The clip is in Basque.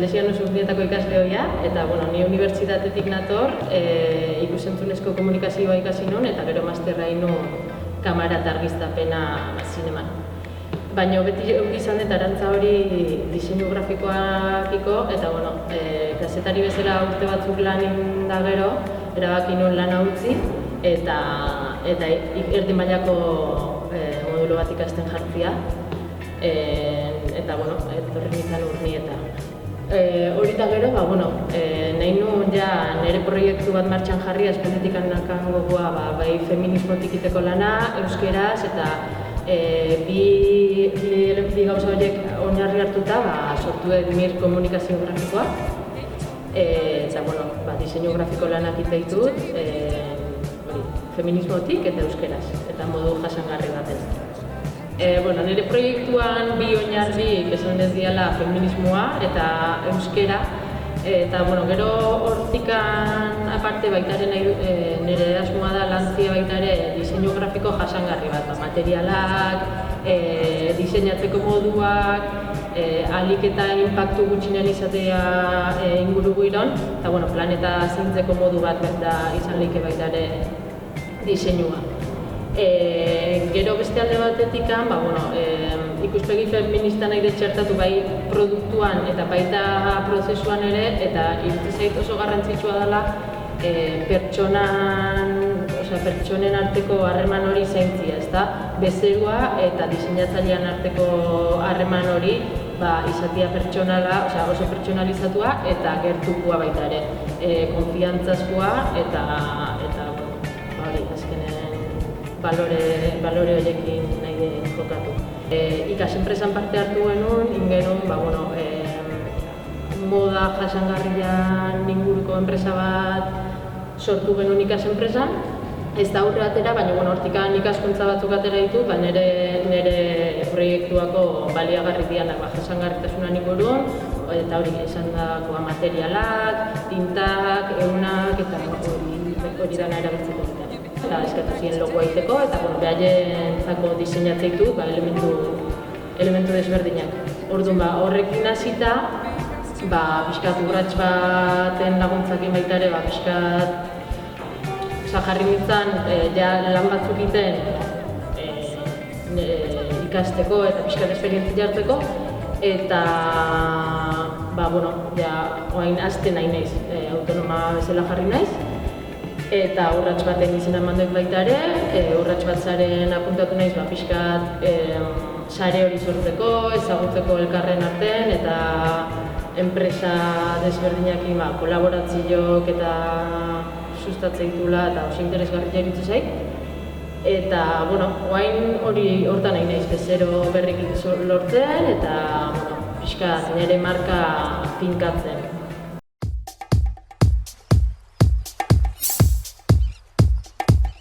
Salesianos Urnietako ikasle hoia, eta ni unibertsitatetik nator, ikusentzunezko komunikazioa ikasi nun, eta gero masterra inun kamara eta argiztapena zineman. Baina beti izan dut arantza hori diseinu grafikoakiko, eta kazetari bezala urte batzuk lanin da gero, erabaki nun lana utzi, eta erdi mailako modulo bat ikasten jartzia, eta etorri nintzen Urnieta. Hori eta gero, nahi nuen nire proiektu bat martxan jarri, espenetik handakan gogoa bai feminismotik iteko lana, euskeraz, eta bi gauza horiek oinarri hartuta sortu edimir komunikazio grafikoa. Eta, diseinu grafiko lanak itzaitut, feminismotik eta euskeraz, eta modu jasangarri batez. Nire proiektuan bi oinarri esan ez diala feminismoa eta euskera, eta gero hortikan aparte baitaren nire asmoa da lantzia baitare diseinu grafiko jasangarri bat, materialak, diseinatzeko moduak, ahalik eta inpaktu gutxinen izatea inguru guiron, eta planeta zaintzeko modu bat izan lehike baitare diseinua. Gero beste alde batetik, ikuspegi feminista nahi txertatu bai produktuan eta baita prozesuan ere, eta iritsi zait oso garrantzitsua dela pertsonen arteko harreman hori zaintzia, ezta? Bezerua eta diseinatzailean arteko harreman hori izatea pertsonala, oso pertsonalizatua eta gertukua baita ere, konfiantzazkoa eta azkenen balore horiekin nahi jokatu. Ikas enpresan parte hartu genuen, ingenuen, moda jasangarrian inguruko enpresa bat sortu genuen ikas enpresan. Ez da aurre atera, baina hortikan ikaskuntza batzuk atera ditut, nire proiektuako baliagarri dianak jasangarritasunan inguruan, eta hori izan dagoa materialak, tintak, eunak, eta hori dana erabiltzeko dira. Eta eskatu ziren logoa egiteko, eta behaien zako diseinatzeitu elementu desberdinak. Orduan, horrekin hasita, pixkat urrats baten laguntzakin baita ere, pixkat jarri nintzen, lan batzuk egiten ikasteko eta pixkat esperientzia hartzeko, eta orain haste nahi naiz, autonoma bezala jarri naiz, eta urrats baten izena eman dut baita ere, urrats bat zaren apuntatu naiz, pixkat sare hori sortzeko, ezagutzeko elkarren artean, eta enpresa desberdinakin kolaboratziok eta sustatzen ditula eta oso interesgarria iritsi zait. Eta, orain hortan nahi naiz bezero berrik lortzen eta pixkat nire marka finkatzen.